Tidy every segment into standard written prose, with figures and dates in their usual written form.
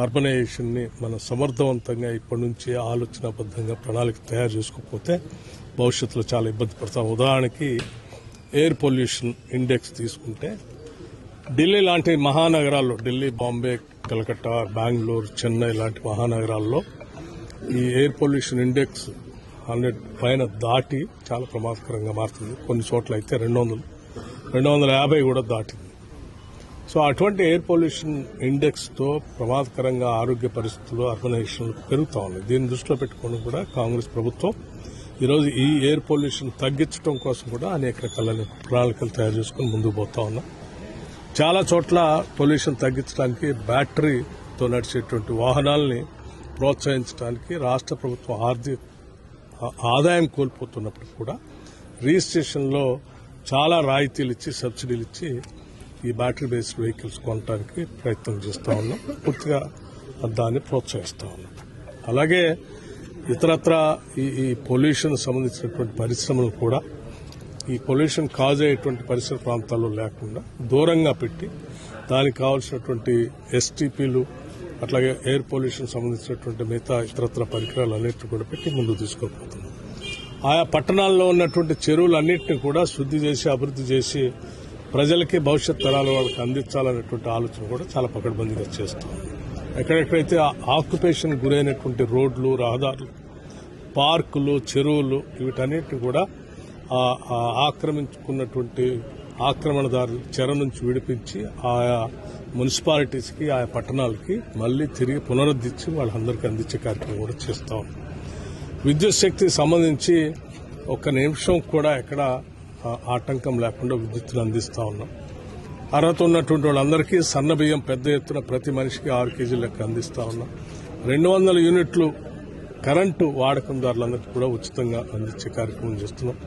అర్బనైజేషన్ని మనం సమర్థవంతంగా ఇప్పటి నుంచి ఆలోచనాబద్ధంగా ప్రణాళిక తయారు చేసుకోకపోతే భవిష్యత్తులో చాలా ఇబ్బంది పడతాం. ఉదాహరణకి ఎయిర్ పొల్యూషన్ ఇండెక్స్ తీసుకుంటే ఢిల్లీ లాంటి మహానగరాల్లో, ఢిల్లీ, బాంబే, కలకత్తా, బెంగళూరు, చెన్నై లాంటి మహానగరాల్లో ఈ ఎయిర్ పొల్యూషన్ ఇండెక్స్ 100 పైన దాటి చాలా ప్రమాదకరంగా మారుతుంది. కొన్ని చోట్ల అయితే 250 కూడా దాటింది. సో అటువంటి ఎయిర్ పొల్యూషన్ ఇండెక్స్తో ప్రమాదకరంగా ఆరోగ్య పరిస్థితులు అర్బనైజేషన్లు పెరుగుతా ఉన్నాయి. దీన్ని దృష్టిలో పెట్టుకుని కూడా కాంగ్రెస్ ప్రభుత్వం ఈరోజు ఈ ఎయిర్ పొల్యూషన్ తగ్గించడం కోసం కూడా అనేక రకాలైన ప్రణాళికలు తయారు చేసుకుని ముందుకు పోతా ఉన్నాం. చాలా చోట్ల పొల్యూషన్ తగ్గించడానికి బ్యాటరీతో నడిచేటువంటి వాహనాలని ప్రోత్సహించడానికి రాష్ట్ర ప్రభుత్వం ఆదాయం కోల్పోతున్నప్పుడు కూడా రిజిస్ట్రేషన్లో చాలా రాయితీలు ఇచ్చి, సబ్సిడీలు ఇచ్చి ఈ బ్యాటరీ బేస్డ్ వెహికల్స్ కొనడానికి ప్రయత్నం చేస్తూ ఉన్నాం. పూర్తిగా దాన్ని ప్రోత్సహిస్తూ ఉన్నాం. అలాగే ఇతరత్ర ఈ పొల్యూషన్ సంబంధించినటువంటి పరిశ్రమలు కూడా ఈ పొల్యూషన్ కాజ్ అయ్యేటువంటి పరిసర ప్రాంతాల్లో లేకుండా దూరంగా పెట్టి దానికి కావాల్సినటువంటి ఎస్టీపీలు, అట్లాగే ఎయిర్ పొల్యూషన్ సంబంధించినటువంటి మిగతా ఇతరత్ర పరికరాలు అన్నింటినీ కూడా పెట్టి ముందుకు తీసుకోబోతున్నాం. ఆయా పట్టణాల్లో ఉన్నటువంటి చెరువులన్నింటినీ కూడా శుద్ధి చేసి, అభివృద్ధి చేసి ప్రజలకి, భవిష్యత్ తరాల వాళ్ళకి అందించాలనేటువంటి ఆలోచన కూడా చాలా పకడ్బందీగా చేస్తాం. ఎక్కడెక్కడైతే ఆక్యుపేషన్ గురైనటువంటి రోడ్లు, రహదారులు, పార్కులు, చెరువులు వీటన్నిటిని కూడా ఆక్రమించుకున్నటువంటి ఆక్రమణదారులు చెర నుంచి విడిపించి ఆయా మున్సిపాలిటీస్కి, ఆయా పట్టణాలకి మళ్లీ తిరిగి పునరుద్ధరించి వాళ్ళందరికీ అందించే కార్యక్రమం కూడా చేస్తా ఉన్నాం. విద్యుత్ శక్తికి సంబంధించి ఒక్క నిమిషం కూడా ఎక్కడ ఆటంకం లేకుండా విద్యుత్తును అందిస్తా ఉన్నాం. అర్హత ఉన్నటువంటి వాళ్ళందరికీ సన్న బియ్యం పెద్ద ఎత్తున ప్రతి మనిషికి 6 కేజీల లెక్క అందిస్తా ఉన్నాం. 200 యూనిట్లు కరెంటు వాడకందారులందరికీ కూడా ఉచితంగా అందించే కార్యక్రమం చేస్తున్నాం.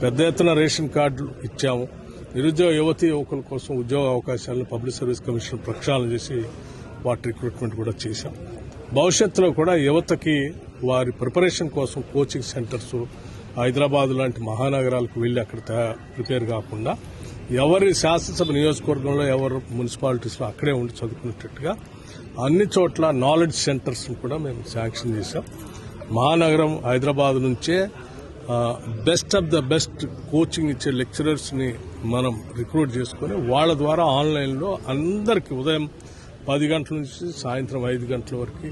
పెద్ద ఎత్తున రేషన్ కార్డులు ఇచ్చాము. నిరుద్యోగ యువకుల కోసం ఉద్యోగ అవకాశాలను పబ్లిక్ సర్వీస్ కమిషన్ ప్రక్షాళన చేసి వాటి రిక్రూట్మెంట్ కూడా చేశాం. భవిష్యత్తులో కూడా యువతకి వారి ప్రిపరేషన్ కోసం కోచింగ్ సెంటర్స్ హైదరాబాద్ లాంటి మహానగరాలకు వెళ్లి అక్కడ ప్రిపేర్ కాకుండా ఎవరి శాసనసభ నియోజకవర్గంలో, ఎవరు మున్సిపాలిటీస్లో అక్కడే ఉండి చదువుకునేటట్టుగా అన్ని చోట్ల నాలెడ్జ్ సెంటర్స్ కూడా మేము శాంక్షన్ చేశాం. మహానగరం హైదరాబాద్ నుంచే best of the best coaching ఇచ్చే లెక్చరర్స్ ని మనం రిక్రూట్ చేసుకుని వాళ్ళ ద్వారా ఆన్లైన్లో అందరికీ ఉదయం 10 గంటల నుంచి సాయంత్రం 5 గంటల వరకు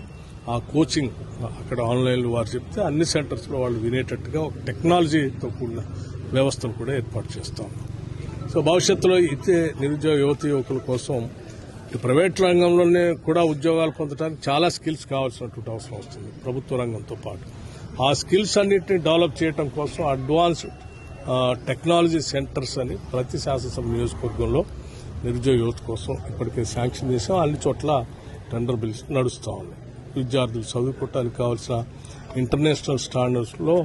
ఆ కోచింగ్ అక్కడ ఆన్లైన్లో వారు చెప్తే అన్ని సెంటర్స్లో వాళ్ళు వినేటట్టుగా ఒక టెక్నాలజీతో కూడిన వ్యవస్థను కూడా ఏర్పాటు చేస్తాం. సో భవిష్యత్తులో ఇచ్చే నిరుద్యోగ యువకుల కోసం ప్రైవేట్ రంగంలోనే కూడా ఉద్యోగాలు పొందడానికి చాలా స్కిల్స్ కావాల్సినటువంటి అవసరం వస్తుంది ప్రభుత్వ రంగంతో పాటు. ఆ స్కిల్స్ అన్నింటినీ డెవలప్ చేయడం కోసం అడ్వాన్స్డ్ టెక్నాలజీ సెంటర్స్ అని ప్రతి శాసనసభ నియోజకవర్గంలో నిరుద్యోగ యువత కోసం ఇప్పటికే శాంక్షన్ చేసాం. అన్ని చోట్ల టెండర్ బిల్స్ నడుస్తూ ఉన్నాయి. విద్యార్థులు చదువుకోవడానికి కావాల్సిన ఇంటర్నేషనల్ స్టాండర్డ్స్ లో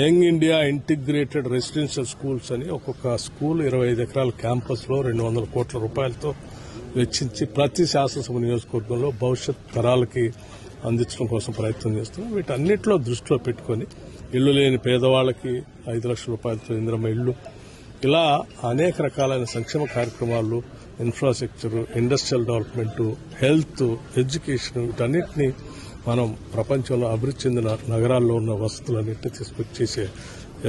young India integrated residential schools అని ఒక్కొక్క స్కూల్ 25 ఎకరాల క్యాంపస్ లో 200 కోట్ల రూపాయలతో వెచ్చించి ప్రతి శాసనసభ నియోజకవర్గంలో భవిష్యత్ తరాలకి అందించడం కోసం ప్రయత్నం చేస్తున్నాం. వీటన్నిటిలో దృష్టిలో పెట్టుకుని ఇళ్లు లేని పేదవాళ్లకి 5 లక్షల రూపాయలతో ఇందిరమ్మ ఇళ్లు, ఇలా అనేక రకాలైన సంక్షేమ కార్యక్రమాలు, infrastructure, industrial development, health, education వీటన్నిటినీ మనం ప్రపంచంలో అభివృద్ధి చెందిన నగరాల్లో ఉన్న వసతులన్నింటినీ తీసుకొచ్చి చేసే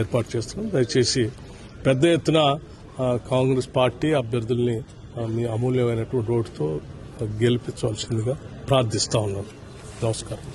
ఏర్పాటు చేస్తున్నాం. దయచేసి పెద్ద ఎత్తున కాంగ్రెస్ పార్టీ అభ్యర్థుల్ని మీ అమూల్యమైనటువంటి ఓటుతో గెలిపించవలసిందిగా ప్రార్థిస్తా ఉన్నాను. నమస్కారం.